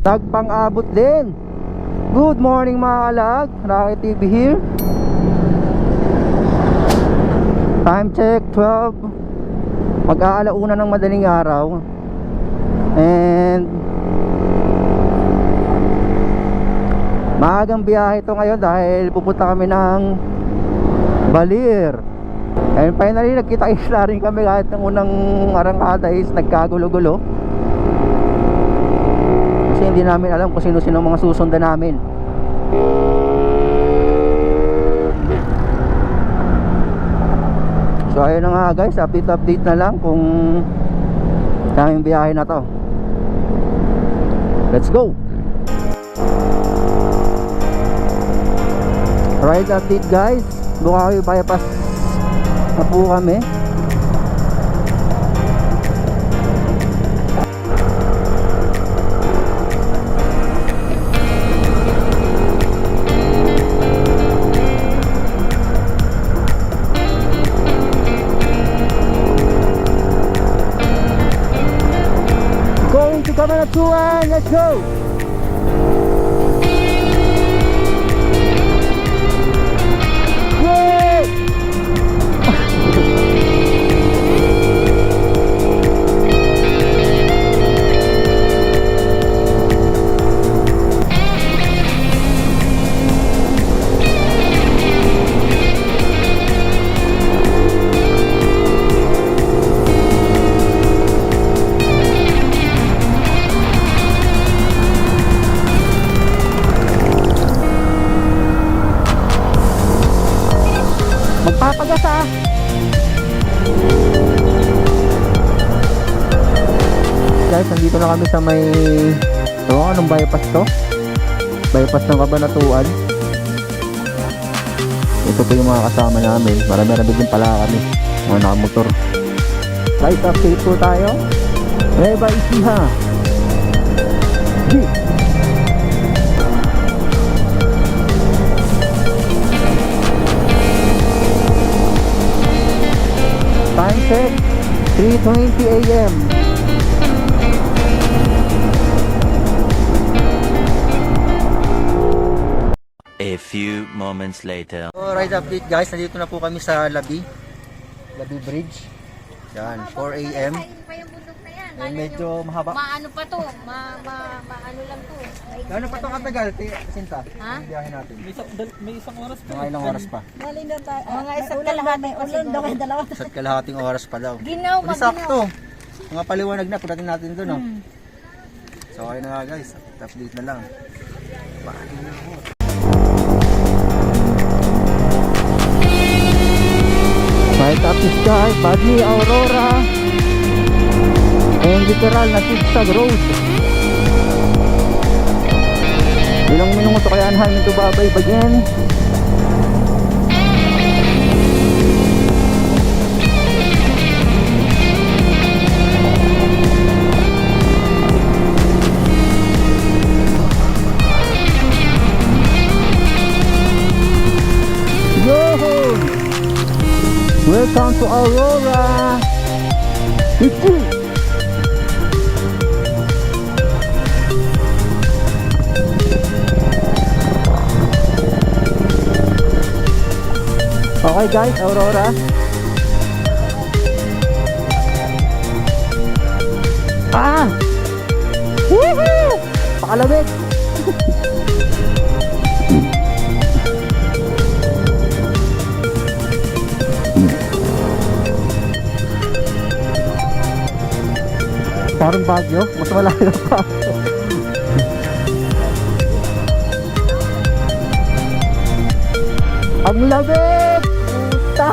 Nagpang-abot din. Good morning mga kalag, Rocky TV here. Time check 12. Mag-aalauna ng madaling araw. And maagang biyahe ito ngayon dahil pupunta kami ng Baler. And finally nagkita-kita rin kami kahit ng unang arangkada is nagkagulo-gulo. Kasi hindi namin alam kung sino-sino mga susundan namin. So ayun na nga guys, update na lang kung kaming biyahe na to. Let's go! Ride update guys, Bukawi bypass na po kami. Going to Cabanatuan, let's go! Magpapagas ah. Guys, nandito na kami sa may anong bypass to? Bypass ng Cabanatuan. Ito po yung mga kasama namin. Marami-rami din pala kami, mga nakamotor. Right update po tayo. Nueva Ecija G. Time check 3:20 AM. A few moments later. So, ride update guys, nandito na po kami sa Labi Bridge. Yan, 4 AM. Eh, medyo mahaba. Maano pa to? Maano lang to. Gano'n pa ito katagal, Sinta? Ha? Ang biyahe natin. May isang oras pa. Mga ilang oras pa? Mga isa't kalahati pa siguro. Isa't kalahating oras pa daw. Ginaw, Pero sakto. Mga paliwanag na, pagdating natin doon, no? So, okay na nga guys. Update na lang. Paano na ako? Right up the sky, Badly, Aurora, and literal na zigzag road. Ilang minuto kaya namin ito babaybayin. Yo! Welcome to Aurora. Okay guys, Aurora. Woohoo! Pakalamig. Parang Baguio, mas malayo pa. Ang lamig! Puta!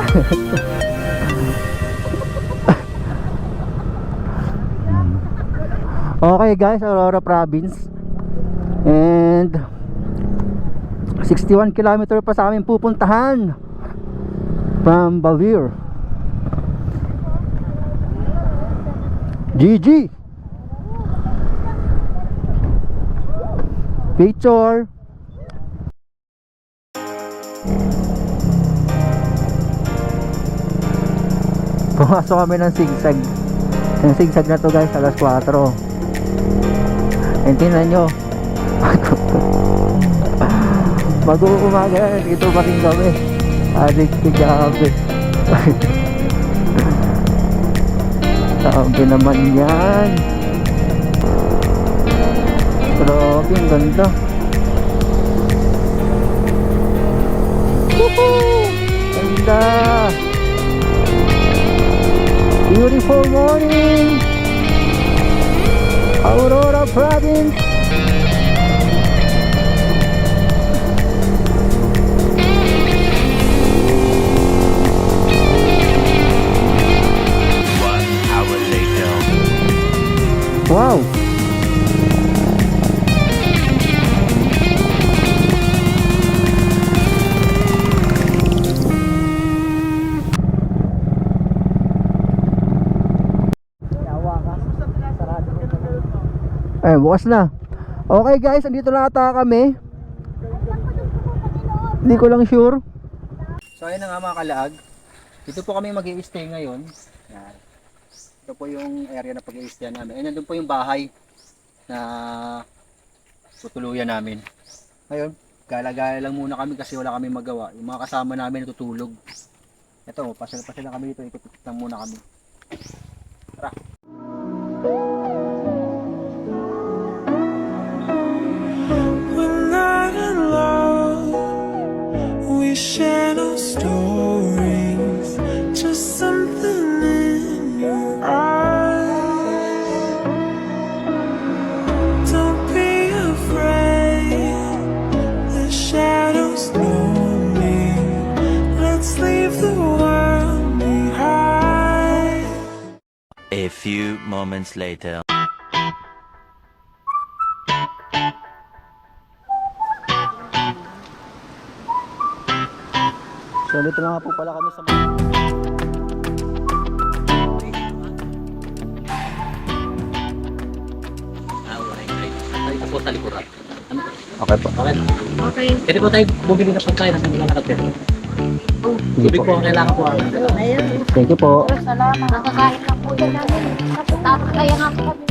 Okay guys, Aurora Province. And 61 km pa sa aming pupuntahan from Baler. GG! Picture. Pumasok kami ng zigzag. Yung zigzag na to guys, alas 4. And tingnan nyo. Mag-uumaga yan. Ito pa rin kami. Adik tigabi. Sabi naman yan. Grabe, ang ganda. Woohoo! Ganda! Beautiful morning! Aurora Province! One hour later. Wow! Eh, bukas na. Okay guys, andito na ata kami. Hindi ko lang sure. So ayun na nga mga kalaag. Dito po kami mag-i-stay ngayon. Yan. Ito po yung area na pag-i-stay namin. Ayun, nandun po yung bahay na tutuluyan namin. Ngayon, gala-gala lang muna kami kasi wala kami magawa. Yung mga kasama namin natutulog. Ito, pasal-pasal lang kami dito. Ikot-ikot lang muna kami. Tara. We're not alone. We share no stories. Just something in your eyes. Don't be afraid. The shadows know me. Let's leave the world behind. A few moments later. So dito na nga po pala kami sa Ito po sa likuran. Okay po. Okay. Pwede po tayo bumili ng pagkain na hindi nakakapit. Tubig po ang kailangan po. Thank you po. Salamat. Nakakain lang po yan namin. Tapos kaya nga po kami.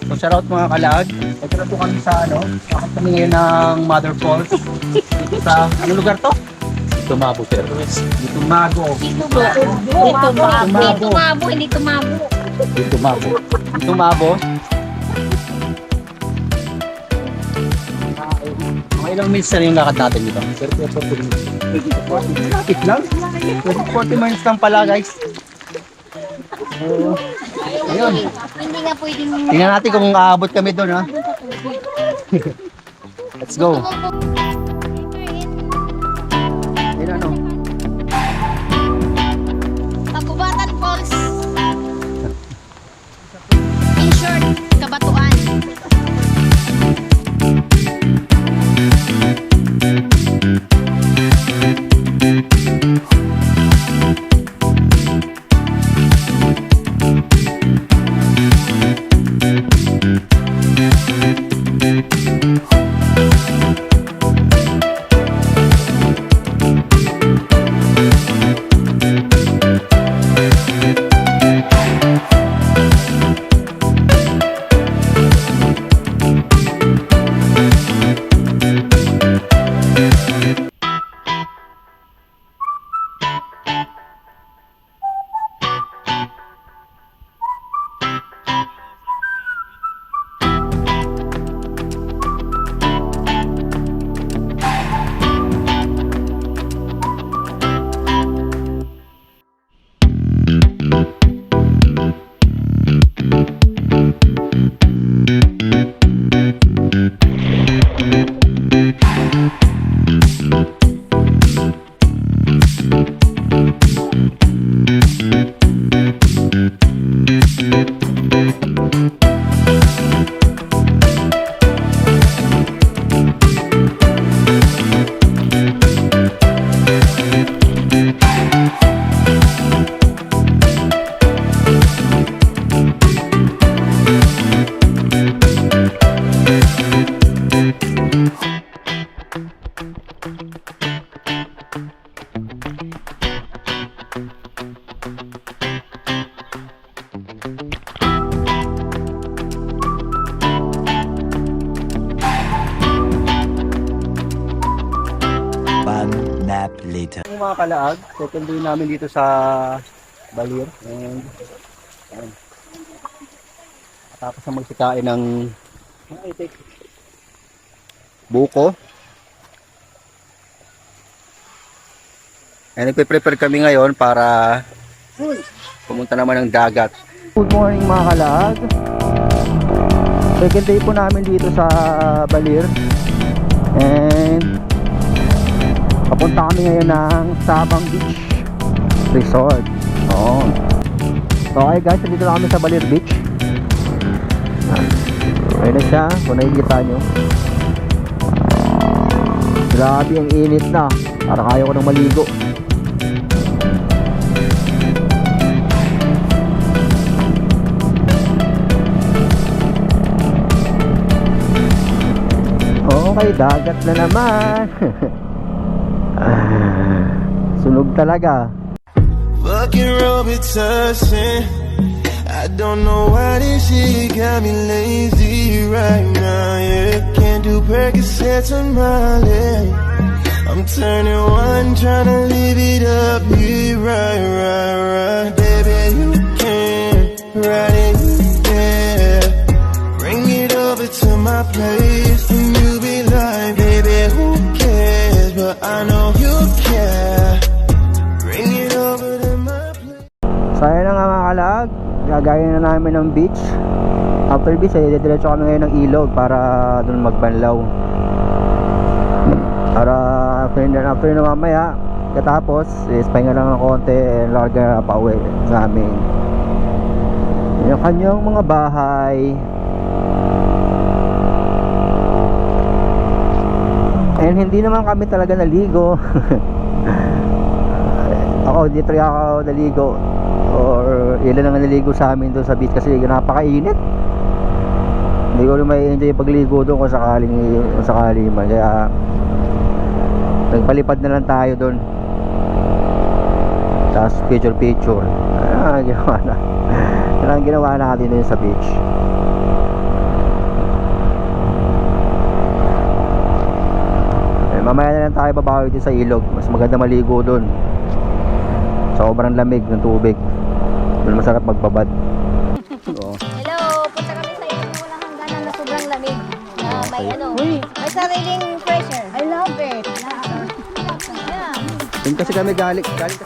So shout out mga kalaag. Ito na po kami sa Bakit kami ngayon ng Mother Falls. Dito sa, ano lugar to? Tumabo, sir. Dito Mago. Dito mabo. Hindi tumabo. Dito Mabo. Dito Mabo. Mga ilang minutes na yung lakad natin dito? 40 minutes. Lapit lang? 40 minutes lang pala guys. Ayun. Hindi nga pwedeng... Tingnan natin kung aabot kami doon ha. Let's go. Ayun ano. Tagubatan Falls. In short, Kabatuan. later. Yung mga kalaag, second day namin dito sa Balir. And, ayan. Tapos na magsikain ng buko. And nagpe-prepare kami ngayon para pumunta naman ng dagat. Good morning mga kalaag. Second day po namin dito sa Balir. And papunta kami ngayon ng Sabang Beach Resort. Oh. So okay guys, dito na kami sa Balir Beach. Ayun na siya, kung nakikita nyo. Grabe ang init na. Parang ayaw ko nang maligo. Okay, dagat na naman. Sunog talaga. Fucking Robitussin. I don't know why this shit got me lazy right now. Yeah, can't do Percocets on my leg. I'm turning one, trying to live it up. Yeah, right. Baby, you can ride it, yeah. Bring it over to my place, and you be like, baby, who cares? But I know you care. Bring it over to my place. Saya na nga mga kalag. Gagayin na namin ng beach. After beach ay diretso kami ngayon ng ilog para doon magbanlaw. Para after na mamaya katapos pahinga lang ng konti and larga na pauwi sa amin. Yung kanyang mga bahay. And hindi naman kami talaga naligo. Hindi talaga ako naligo. Or ilan lang naligo sa amin doon sa beach kasi napakainit. Hindi ko may enjoy pagligo doon kung sakali man. Kaya nagpalipad na lang tayo doon. Tapos picture. Ginawa natin doon sa beach. Mamaya na lang tayo babawi din sa ilog. Mas maganda maligo doon. Sobrang lamig ng tubig. Doon masarap magbabad. Oo. Hello, punta kami sa ilog na walang hangganan na sobrang lamig. May may sariling pressure. I love it. Yeah. Doon kasi kami galing kasi sa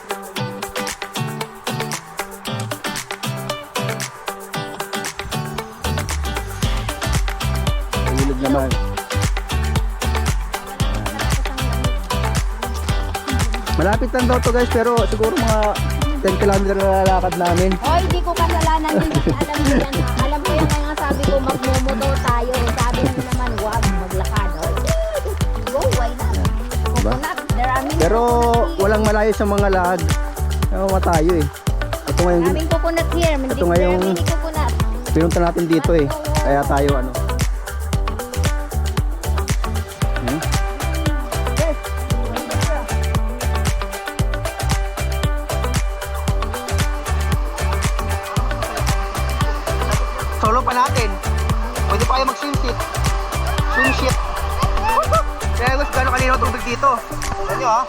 ilog naman. Malapit lang daw to guys, pero siguro mga 10 kilometer na lalakad namin. Hoy, hindi ko kasalanan din. Alam mo yan. Alam ko yan, kaya nga sabi ko magmumotor tayo. Sabi mo naman, wag maglakad. Go, why not? Coconut, there are many Pero coconut walang malayo sa mga lag. Nakuha tayo eh. Ito here. ngayon, Maraming coconut here. Ito There ngayong- are many coconut. pinunta natin dito eh. Kaya tayo solo pa natin. Pwede pa kayo mag-swimsuit. Swimsuit. Kaya gusto gano'ng kalinaw tubig dito. Alam nyo ha?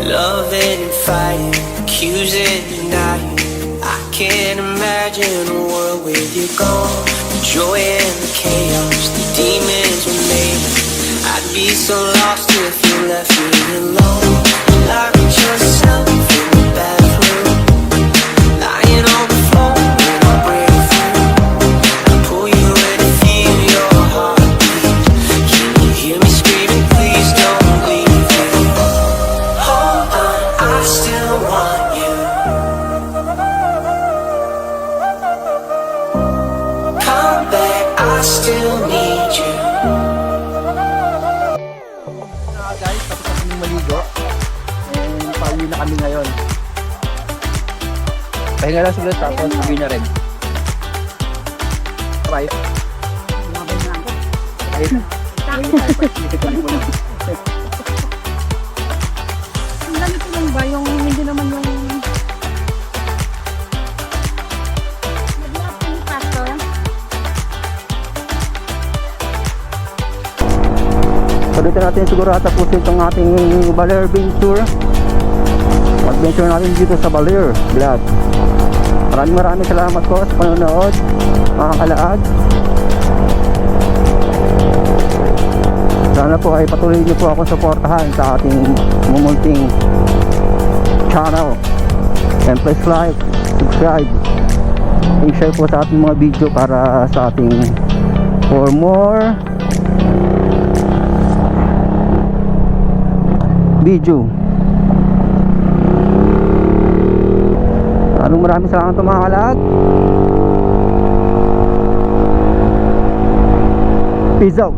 Loving and fighting, accusing and denying. I can't imagine a world with you gone. The joy and the chaos, the demons were made. I'd be so lost if you left me alone. Lock yourself in the bathroom, lying on the floor when I break through. I pull you in and feel your heartbeat. Can you hear me screaming? Please don't leave me. Hold on, I still want you. Come back, I still need you. Guys, tapos na kaming maligo. And pauwi na kami ngayon. Pahinga lang siguro tapos uwi na rin. Bye. Ang ganito lang ba? Yung hindi naman yung... Nag-lock yung pastor? So dito natin siguro tatapusin itong ating Baler adventure natin dito sa Baler Vlog. Maraming salamat po sa panonood mga kalaag. Sana po ay patuloy niyo po akong suportahan sa ating mumunting channel, and please like, subscribe, and share po sa ating mga video para sa ating for more video. Maraming salamat mga kalag. Peace out.